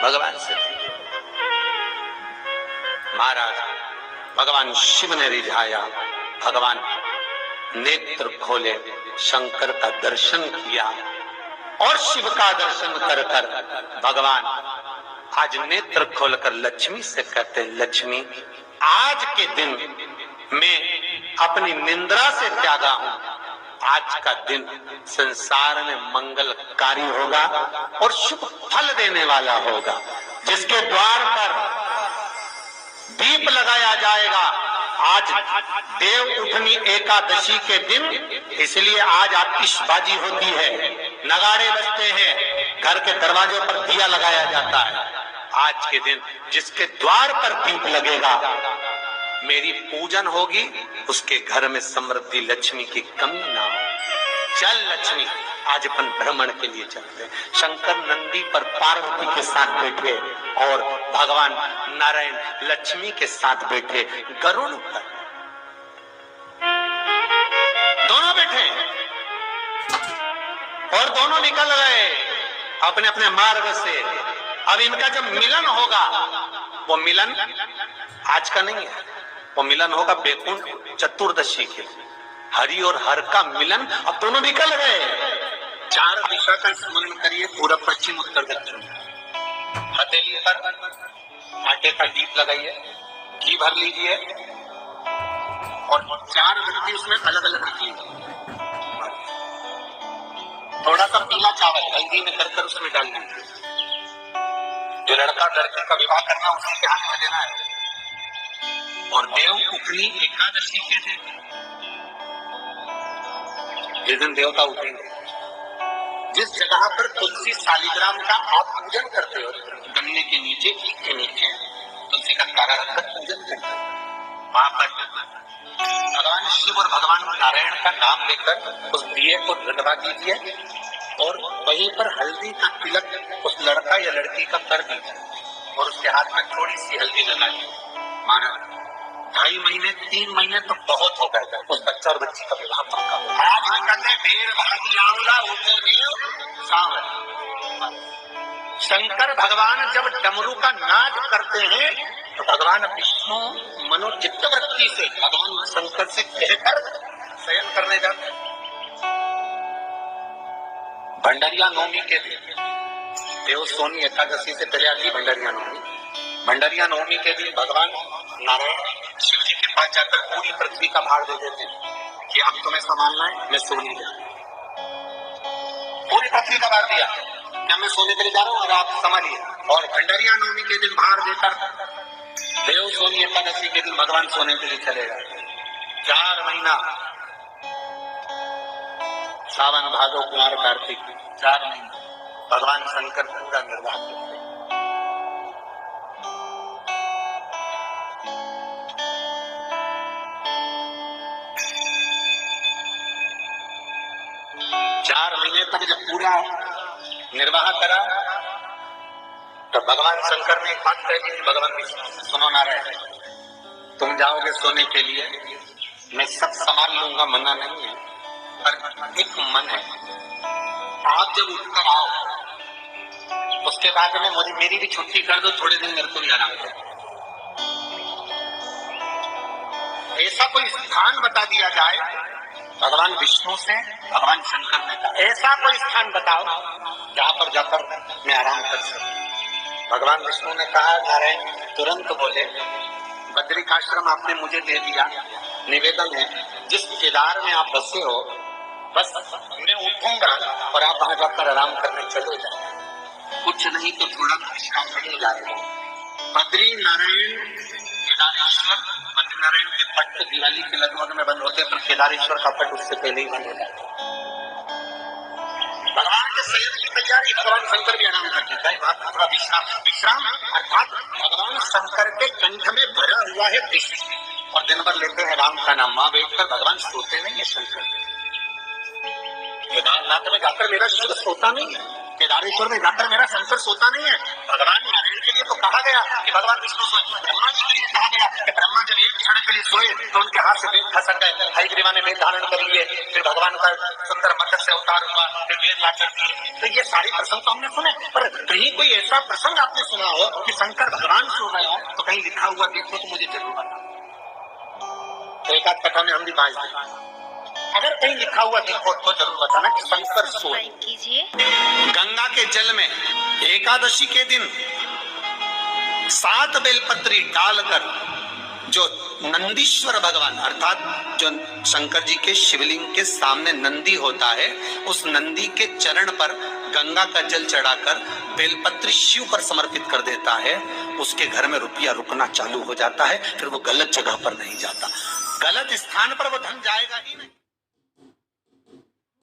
भगवान से महाराज भगवान शिव ने रिझाया, भगवान नेत्र खोले, शंकर का दर्शन किया और शिव का दर्शन कर कर भगवान आज नेत्र खोलकर लक्ष्मी से कहते, लक्ष्मी आज के दिन मैं अपनी निंद्रा से त्यागा हूं, आज का दिन संसार में मंगलकारी होगा और शुभ फल देने वाला होगा, जिसके द्वार पर दीप लगाया जाएगा। आज देव उठनी एकादशी के दिन, इसलिए आज आतिशबाजी होती है, नगाड़े बजते हैं, घर के दरवाजों पर दिया लगाया जाता है। आज के दिन जिसके द्वार पर दीप लगेगा, मेरी पूजन होगी, उसके घर में समृद्धि लक्ष्मी की कमी ना हो। चल लक्ष्मी, आज अपन भ्रमण के लिए चलते हैं। शंकर नंदी पर पार्वती के साथ बैठे और भगवान नारायण लक्ष्मी के साथ बैठे गरुड़ पर, दोनों बैठे और दोनों निकल गए अपने अपने मार्ग से। अब इनका जब मिलन होगा, वो मिलन आज का नहीं है, वो मिलन होगा बैकुंठ चतुर्दशी के। हरि और हर का मिलन, अब दोनों निकल गए। 4 दिशा का स्मरण करिए, पूरब पश्चिम उत्तर दक्षिण। हथेली पर आटे का दीप लगाइए, घी भर लीजिए और 4 व्यक्ति उसमें अलग अलग रख लीजिए। थोड़ा सा पीला चावल हल्दी में कर उसमें डाल लीजिए। जो लड़का लड़की का विवाह करना उसी के हाथ में देना है। और देव उठनी एकादशी के दिन, जिस दिन देवता उठेंगे, जिस जगह पर तुलसी शालिग्राम का आप पूजन करते हो, गन्ने के नीचे, ईख के नीचे तुलसी का कारा रखकर पूजन करते हो, वहां पर भगवान शिव और भगवान नारायण का नाम लेकर उस दिए को रगड़ा दीजिए और वहीं पर हल्दी का तिलक उस लड़का या लड़की का कर दीजिए और उसके हाथ में थोड़ी सी हल्दी लगा दीजिए। माना 2.5 महीने 3 महीने तो बहुत हो गया था, उस बच्चा और बच्ची का विवाह पक्का हो। आज भी कहते हैं बेर भागी आंवला ऊपर देव सांवला। शंकर भगवान जब डमरू का नाद करते हैं तो भगवान विष्णु मनोचित्त वृत्ति से भगवान शंकर से कहकर शयन करने जाते हैं। भंडारिया नवमी के दिन, देव सोनी एकादशी से पहले आती भंडारिया नवमी। भंडारिया नवमी के दिन भगवान नारायण शिव जी के पास जाकर पूरी पृथ्वी का भार दे देते हैं कि अब तुम्हें संभालना है, मैं सोने जा रहा हूं। पूरी पृथ्वी का भार दिया कि मैं सोने के लिए जा रहा हूं और आप संभालिए। और भंडारिया नवमी के दिन भार देकर देव सोनी एकादशी के दिन भगवान सोने के लिए चले गए। 4 महीना सावन भादो कुमार कार्तिक 4 महीने भगवान शंकर पूरा निर्वाह करते। 4 महीने तक जब पूरा निर्वाह करा तो भगवान शंकर ने एक बात कही थी, भगवान विष्णु सुनो नारायण, तुम जाओगे सोने के लिए, मैं सब संभाल लूंगा, मना नहीं है, पर एक मन है, आप जब उठकर आओ उसके बाद में मुझे मेरी भी छुट्टी कर दो, थोड़े दिन मेरे को भी आराम दो। ऐसा कोई स्थान बता दिया जाए, भगवान विष्णु से भगवान शंकर ने कहा ऐसा कोई स्थान बताओ जहां पर जाकर मैं आराम कर सकूं। भगवान विष्णु ने कहा नारायण तुरंत बोले, बद्रिकाश्रम आपने मुझे दे दिया, निवेदन है जिस केदार में आप बसे हो बस मैं उठूंगा और आप वहां जाकर आराम करने चले जाए, कुछ नहीं तो थोड़ा विश्राम नहीं लाए। बद्री नारायण केदारेश्वर, बद्रीनारायण के पट दिवाली के लगभग में बंद होते हैं, पर केदारेश्वर का पट उससे पहले ही बंद हो जाता है। भगवान के शयन की तैयारी, भगवान शंकर भी आराम करते हैं, थोड़ा विश्राम अर्थात भगवान शंकर के कंठ में भरा हुआ है विष और दिन भर लेते हैं राम का नाम। मां बैठकर भगवान सोते नहीं है शंकर, केदारनाथ में जाकर मेरा शिव सोता नहीं है, केदारेश्वर में जाकर मेरा शंकर सोता नहीं है। भगवान नारायण के लिए तो कहा गया कि भगवान विष्णु सोए, ब्रह्मा जी के लिए कहा गया कि ब्रह्मा जब एक क्षण के लिए सोए तो उनके हाथ से वेद खसक गए, हयग्रीवा ने वेद धारण कर लिए, फिर भगवान का सुंदर मत्स्य से अवतार हुआ, फिर वेद ला कर दिए। तो ये सारे प्रसंग तो हमने सुने, पर कहीं कोई ऐसा प्रसंग आपने सुना हो कि शंकर भगवान सो गए हो, तो कहीं लिखा हुआ देखो तो मुझे जरूर बताओ। तो एक आध कथा में हम भी बाज दें, अगर कहीं लिखा हुआ देखो तो जरूर बताना कि शंकर सोए। गंगा के जल में एकादशी के दिन 7 बेलपत्री डालकर जो नंदीश्वर भगवान अर्थात जो शंकर जी के शिवलिंग के सामने नंदी होता है, उस नंदी के चरण पर गंगा का जल चढ़ाकर बेलपत्री शिव पर समर्पित कर देता है, उसके घर में रुपया रुकना चालू हो जाता है। फिर वो गलत जगह पर नहीं जाता, गलत स्थान पर वो धन जाएगा ही नहीं।